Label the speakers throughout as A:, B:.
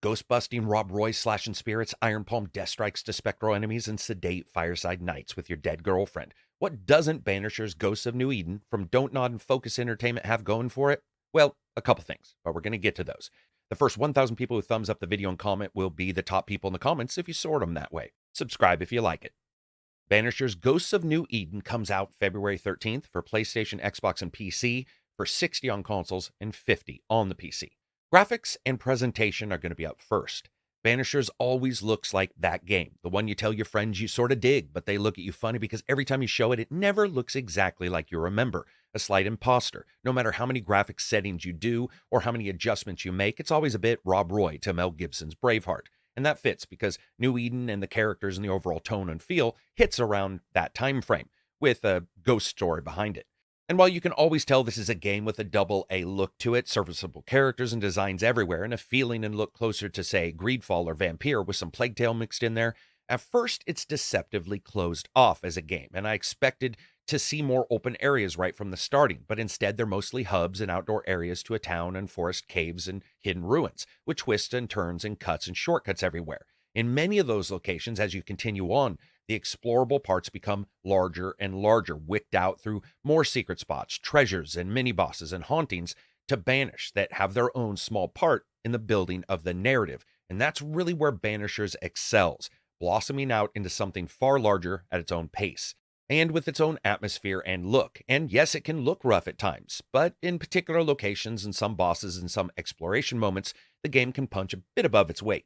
A: Ghost-busting Rob Roy slashing spirits, iron palm death strikes to spectral enemies, and sedate fireside nights with your dead girlfriend. What doesn't Banishers Ghosts of New Eden from Don't Nod and Focus Entertainment have going for it? Well, a couple things, but we're going to get to those. The first 1,000 people who thumbs up the video and comment will be the top people in the comments if you sort them that way. Subscribe if you like it. Banishers Ghosts of New Eden comes out February 13th for PlayStation, Xbox, and PC for $60 on consoles and $50 on the PC. Graphics and presentation are going to be up first. Banishers always looks like that game, the one you tell your friends you sort of dig, but they look at you funny because every time you show it, it never looks exactly like you remember. A slight imposter. No matter how many graphics settings you do or how many adjustments you make, it's always a bit Rob Roy to Mel Gibson's Braveheart. And that fits because New Eden and the characters and the overall tone and feel hits around that time frame with a ghost story behind it. And while you can always tell this is a game with a double A look to it, serviceable characters and designs everywhere, and a feeling and look closer to, say, Greedfall or Vampire with some Plague Tale mixed in there, at first it's deceptively closed off as a game, and I expected to see more open areas right from the starting, but instead they're mostly hubs and outdoor areas to a town and forest caves and hidden ruins, with twists and turns and cuts and shortcuts everywhere. In many of those locations, as you continue on, the explorable parts become larger and larger, wicked out through more secret spots, treasures, and mini-bosses and hauntings to Banish that have their own small part in the building of the narrative. And that's really where Banishers excels, blossoming out into something far larger at its own pace, and with its own atmosphere and look. And yes, it can look rough at times, but in particular locations and some bosses and some exploration moments, the game can punch a bit above its weight.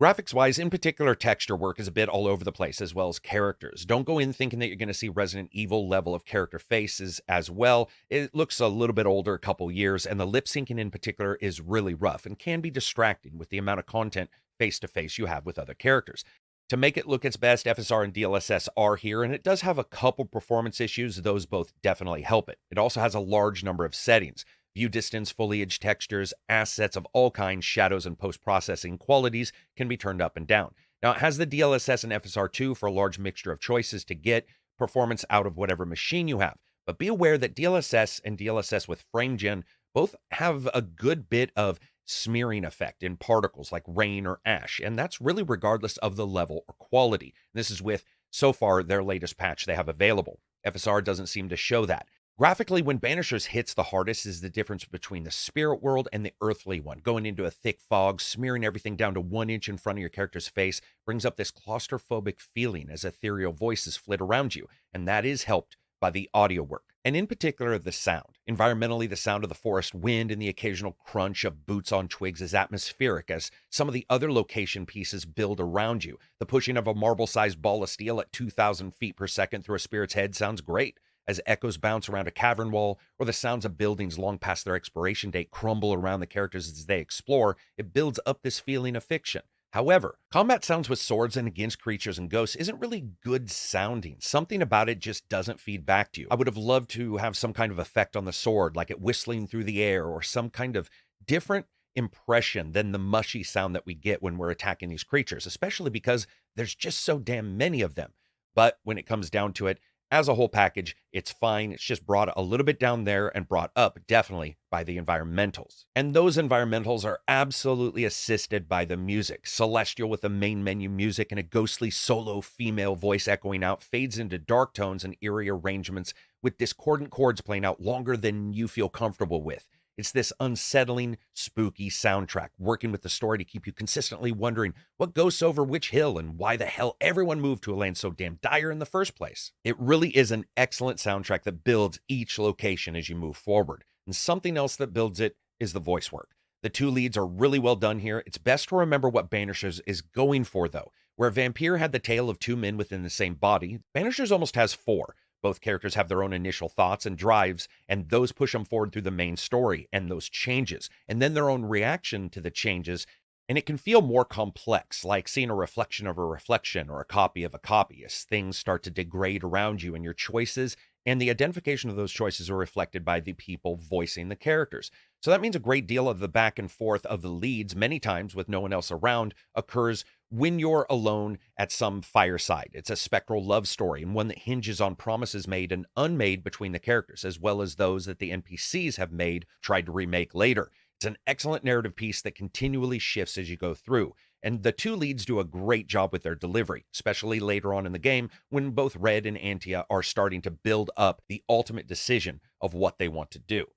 A: Graphics-wise, in particular, texture work is a bit all over the place, as well as characters. Don't go in thinking that you're going to see Resident Evil level of character faces as well. It looks a little bit older, a couple years, and the lip syncing in particular is really rough and can be distracting with the amount of content face-to-face you have with other characters. To make it look its best, FSR and DLSS are here, and it does have a couple performance issues. Those both definitely help it. It also has a large number of settings. View distance, foliage, textures, assets of all kinds, shadows, and post-processing qualities can be turned up and down. Now, it has the DLSS and FSR2 for a large mixture of choices to get performance out of whatever machine you have. But be aware that DLSS and DLSS with FrameGen both have a good bit of smearing effect in particles like rain or ash, and that's really regardless of the level or quality. This is with, so far, their latest patch they have available. FSR doesn't seem to show that. Graphically, when Banishers hits the hardest is the difference between the spirit world and the earthly one. Going into a thick fog, smearing everything down to 1 inch in front of your character's face brings up this claustrophobic feeling as ethereal voices flit around you, and that is helped by the audio work, and in particular the sound. Environmentally, the sound of the forest wind and the occasional crunch of boots on twigs is atmospheric as some of the other location pieces build around you. The pushing of a marble-sized ball of steel at 2,000 feet per second through a spirit's head sounds great, as echoes bounce around a cavern wall, or the sounds of buildings long past their expiration date crumble around the characters as they explore. It builds up this feeling of fiction. However, combat sounds with swords and against creatures and ghosts isn't really good sounding. Something about it just doesn't feed back to you. I would have loved to have some kind of effect on the sword, like it whistling through the air, or some kind of different impression than the mushy sound that we get when we're attacking these creatures, especially because there's just so damn many of them. But when it comes down to it, as a whole package, it's fine. It's just brought a little bit down there and brought up definitely by the environmentals. And those environmentals are absolutely assisted by the music. Celestial with the main menu music and a ghostly solo female voice echoing out fades into dark tones and eerie arrangements with discordant chords playing out longer than you feel comfortable with. It's this unsettling, spooky soundtrack, working with the story to keep you consistently wondering what goes over which hill and why the hell everyone moved to a land so damn dire in the first place. It really is an excellent soundtrack that builds each location as you move forward. And something else that builds it is the voice work. The two leads are really well done here. It's best to remember what Banishers is going for, though. Where Vampire had the tale of two men within the same body, Banishers almost has four. Both characters have their own initial thoughts and drives, and those push them forward through the main story and those changes, and then their own reaction to the changes. And it can feel more complex, like seeing a reflection of a reflection or a copy of a copy as things start to degrade around you and your choices, and the identification of those choices are reflected by the people voicing the characters. So that means a great deal of the back and forth of the leads, many times with no one else around, occurs when you're alone at some fireside. It's a spectral love story, and one that hinges on promises made and unmade between the characters, as well as those that the NPCs have made, tried to remake later. It's an excellent narrative piece that continually shifts as you go through, and the two leads do a great job with their delivery, especially later on in the game when both Red and Antia are starting to build up the ultimate decision of what they want to do.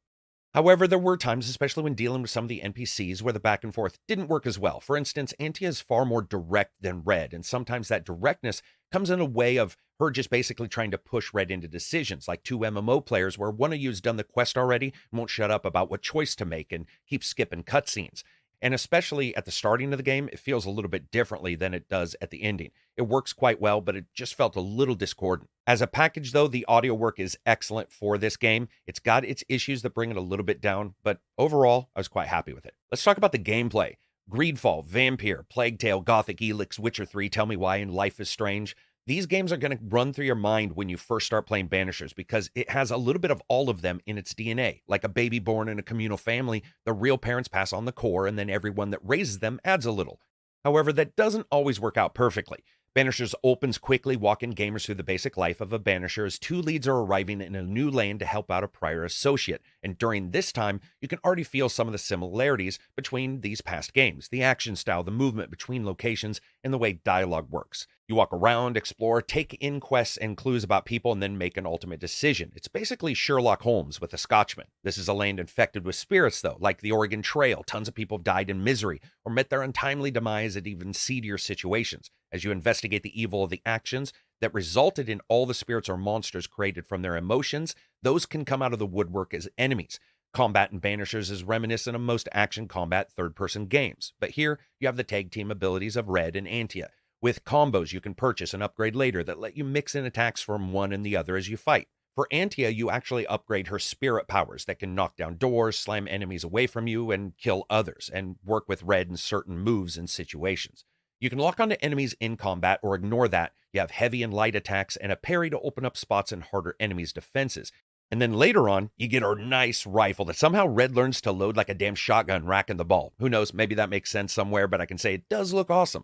A: However, there were times, especially when dealing with some of the NPCs, where the back and forth didn't work as well. For instance, Antia is far more direct than Red, and sometimes that directness comes in a way of her just basically trying to push Red into decisions, like two MMO players where one of you has done the quest already and won't shut up about what choice to make and keep skipping cutscenes. And especially at the starting of the game, it feels a little bit differently than it does at the ending. It works quite well, but it just felt a little discordant. As a package, though, the audio work is excellent for this game. It's got its issues that bring it a little bit down, but overall, I was quite happy with it. Let's talk about the gameplay. Greedfall, Vampire, Plague Tale, Gothic Elix, Witcher 3, Tell Me Why, and Life is Strange. These games are going to run through your mind when you first start playing Banishers because it has a little bit of all of them in its DNA. Like a baby born in a communal family, the real parents pass on the core, and then everyone that raises them adds a little. However, that doesn't always work out perfectly. Banishers opens quickly, walking gamers through the basic life of a Banisher as two leads are arriving in a new land to help out a prior associate. And during this time, you can already feel some of the similarities between these past games, the action style, the movement between locations, and the way dialogue works. You walk around, explore, take in quests and clues about people, and then make an ultimate decision. It's basically Sherlock Holmes with a Scotchman. This is a land infected with spirits, though, like the Oregon Trail. Tons of people have died in misery or met their untimely demise at even seedier situations. As you investigate the evil of the actions that resulted in all the spirits or monsters created from their emotions, those can come out of the woodwork as enemies. Combat in Banishers is reminiscent of most action combat third-person games, but here you have the tag team abilities of Red and Antia, with combos you can purchase and upgrade later that let you mix in attacks from one and the other as you fight. For Antia, you actually upgrade her spirit powers that can knock down doors, slam enemies away from you, and kill others, and work with Red in certain moves and situations. You can lock onto enemies in combat or ignore that. You have heavy and light attacks and a parry to open up spots in harder enemies' defenses. And then later on, you get a nice rifle that somehow Red learns to load like a damn shotgun, racking the ball. Who knows, maybe that makes sense somewhere, but I can say it does look awesome.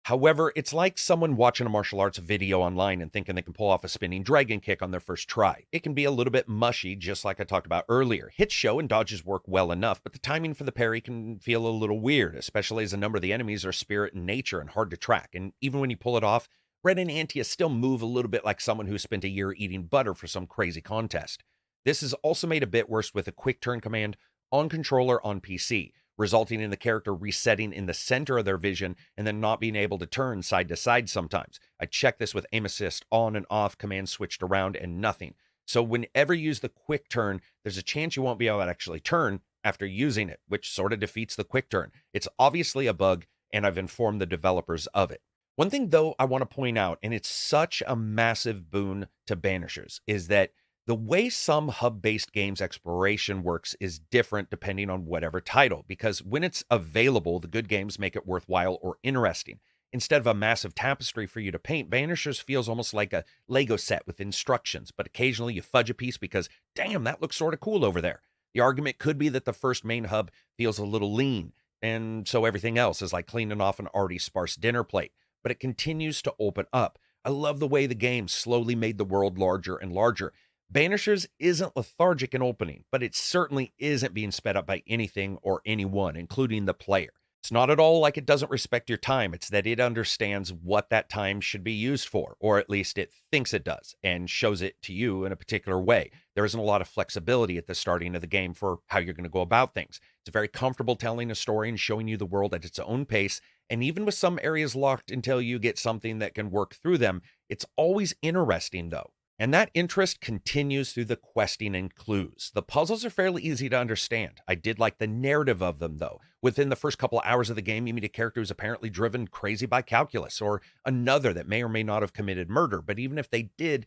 A: However, it's like someone watching a martial arts video online and thinking they can pull off a spinning dragon kick on their first try. It can be a little bit mushy, just like I talked about earlier. Hits show and dodges work well enough, but the timing for the parry can feel a little weird, especially as a number of the enemies are spirit in nature and hard to track. And even when you pull it off, Red and Antia still move a little bit like someone who spent a year eating butter for some crazy contest. This is also made a bit worse with a quick turn command on controller on PC, resulting in the character resetting in the center of their vision and then not being able to turn side to side sometimes. I checked this with aim assist on and off, commands switched around, and nothing. So whenever you use the quick turn, there's a chance you won't be able to actually turn after using it, which sort of defeats the quick turn. It's obviously a bug, and I've informed the developers of it. One thing, though, I want to point out, and it's such a massive boon to Banishers, is that the way some hub-based games exploration works is different depending on whatever title, because when it's available, the good games make it worthwhile or interesting. Instead of a massive tapestry for you to paint, Banishers feels almost like a Lego set with instructions, but occasionally you fudge a piece because, damn, that looks sort of cool over there. The argument could be that the first main hub feels a little lean, and so everything else is like cleaning off an already sparse dinner plate, but it continues to open up. I love the way the game slowly made the world larger and larger. Banishers isn't lethargic in opening, but it certainly isn't being sped up by anything or anyone, including the player. It's not at all like it doesn't respect your time. It's that it understands what that time should be used for, or at least it thinks it does, and shows it to you in a particular way. There isn't a lot of flexibility at the starting of the game for how you're going to go about things. It's very comfortable telling a story and showing you the world at its own pace, and even with some areas locked until you get something that can work through them, it's always interesting though. And that interest continues through the questing and clues. The puzzles are fairly easy to understand. I did like the narrative of them, though. Within the first couple of hours of the game, you meet a character who's apparently driven crazy by calculus, or another that may or may not have committed murder. But even if they did,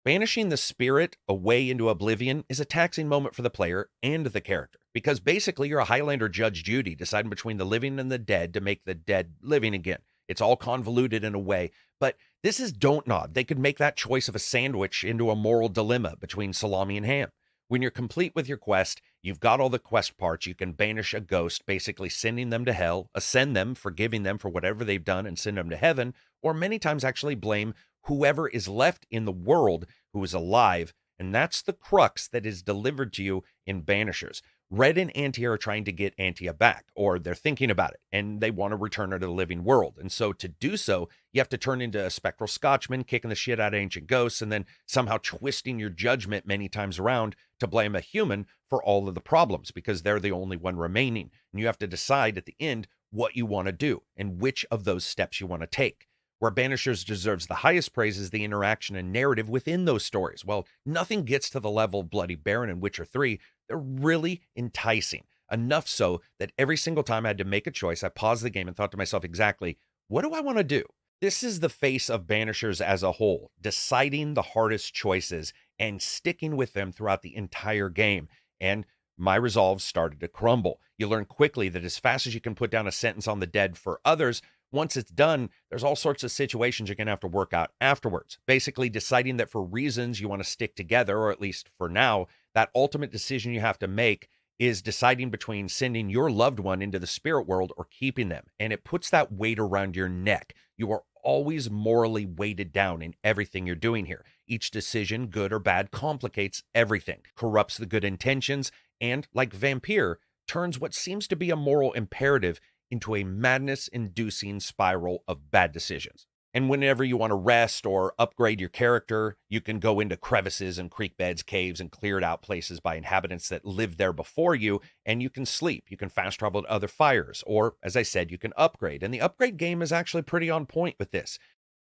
A: banishing the spirit away into oblivion is a taxing moment for the player and the character. Because basically, you're a Highlander Judge Judy, deciding between the living and the dead to make the dead living again. It's all convoluted in a way, but this is Don't Nod. They could make that choice of a sandwich into a moral dilemma between salami and ham. When you're complete with your quest, you've got all the quest parts, you can banish a ghost, basically sending them to hell, ascend them, forgiving them for whatever they've done and send them to heaven, or many times actually blame whoever is left in the world who is alive, and that's the crux that is delivered to you in Banishers. Red and Antia are trying to get Antia back, or they're thinking about it, and they want to return her to the living world. And so to do so, you have to turn into a spectral Scotchman, kicking the shit out of ancient ghosts, and then somehow twisting your judgment many times around to blame a human for all of the problems, because they're the only one remaining. And you have to decide at the end what you want to do and which of those steps you want to take. Where Banishers deserves the highest praise is the interaction and narrative within those stories. While nothing gets to the level of Bloody Baron and Witcher 3, they're really enticing. Enough so that every single time I had to make a choice, I paused the game and thought to myself exactly, what do I want to do? This is the face of Banishers as a whole, deciding the hardest choices and sticking with them throughout the entire game. And my resolve started to crumble. You learn quickly that as fast as you can put down a sentence on the dead for others, once it's done, there's all sorts of situations you're going to have to work out afterwards. Basically deciding that for reasons you want to stick together, or at least for now, that ultimate decision you have to make is deciding between sending your loved one into the spirit world or keeping them. And it puts that weight around your neck. You are always morally weighted down in everything you're doing here. Each decision, good or bad, complicates everything, corrupts the good intentions, and, like Vampire, turns what seems to be a moral imperative into a madness-inducing spiral of bad decisions. And whenever you want to rest or upgrade your character, you can go into crevices and creek beds, caves, and cleared out places by inhabitants that lived there before you, and you can sleep. You can fast travel to other fires, or, as I said, you can upgrade. And the upgrade game is actually pretty on point with this.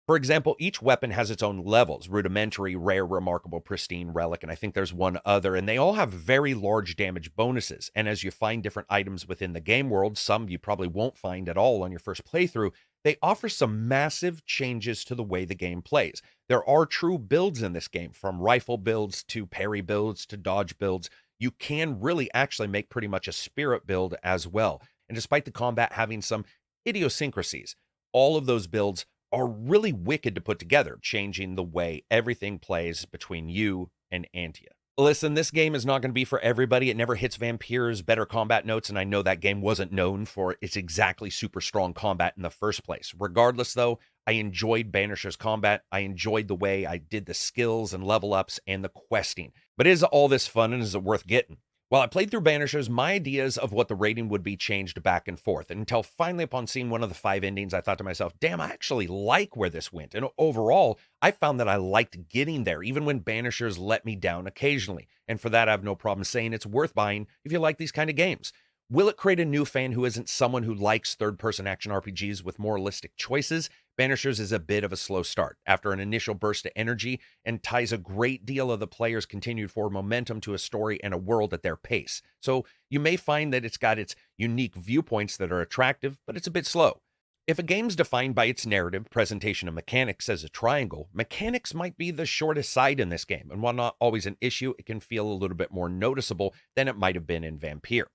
A: For example, each weapon has its own levels: rudimentary, rare, remarkable, pristine, relic, and I think there's one other, and they all have very large damage bonuses. And as you find different items within the game world, some you probably won't find at all on your first playthrough, they offer some massive changes to the way the game plays. There are true builds in this game, from rifle builds to parry builds to dodge builds. You can really actually make pretty much a spirit build as well. And despite the combat having some idiosyncrasies, all of those builds are really wicked to put together, changing the way everything plays between you and Antia. Listen, this game is not going to be for everybody. It never hits Vampire's better combat notes, and I know that game wasn't known for its exactly super strong combat in the first place. Regardless, though, I enjoyed Banisher's combat. I enjoyed the way I did the skills and level ups and the questing. But is all this fun, and is it worth getting? While I played through Banishers, my ideas of what the rating would be changed back and forth, until finally, upon seeing one of the 5 endings, I thought to myself, damn, I actually like where this went. And overall, I found that I liked getting there, even when Banishers let me down occasionally. And for that, I have no problem saying it's worth buying if you like these kind of games. Will it create a new fan who isn't someone who likes third-person action RPGs with moralistic choices? Banishers is a bit of a slow start after an initial burst of energy, and ties a great deal of the player's continued forward momentum to a story and a world at their pace. So you may find that it's got its unique viewpoints that are attractive, but it's a bit slow. If a game's defined by its narrative, presentation, and mechanics as a triangle, mechanics might be the shortest side in this game, and while not always an issue, it can feel a little bit more noticeable than it might have been in Vampire.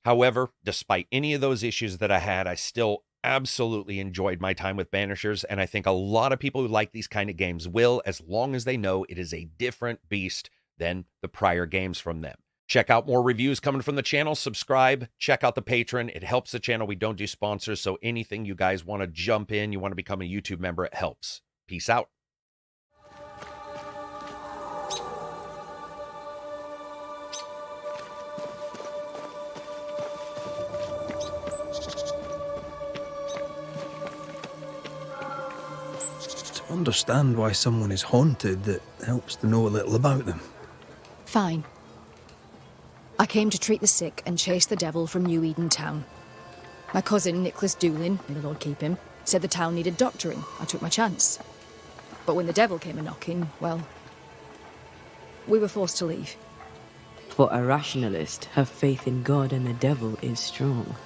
A: However, despite any of those issues that I had, I still absolutely enjoyed my time with Banishers, and I think a lot of people who like these kind of games will, as long as they know it is a different beast than the prior games from them. Check out more reviews coming from the channel. Subscribe. Check out the Patreon. It helps the channel. We don't do sponsors, so anything you guys want to jump in, you want to become a YouTube member, it helps. Peace out.
B: Understand why someone is haunted, that helps to know a little about them.
C: Fine. I came to treat the sick and chase the devil from New Eden Town. My cousin, Nicholas Doolin, may the Lord keep him, said the town needed doctoring. I took my chance. But when the devil came a-knocking, well, we were forced to leave.
D: For a rationalist, her faith in God and the devil is strong.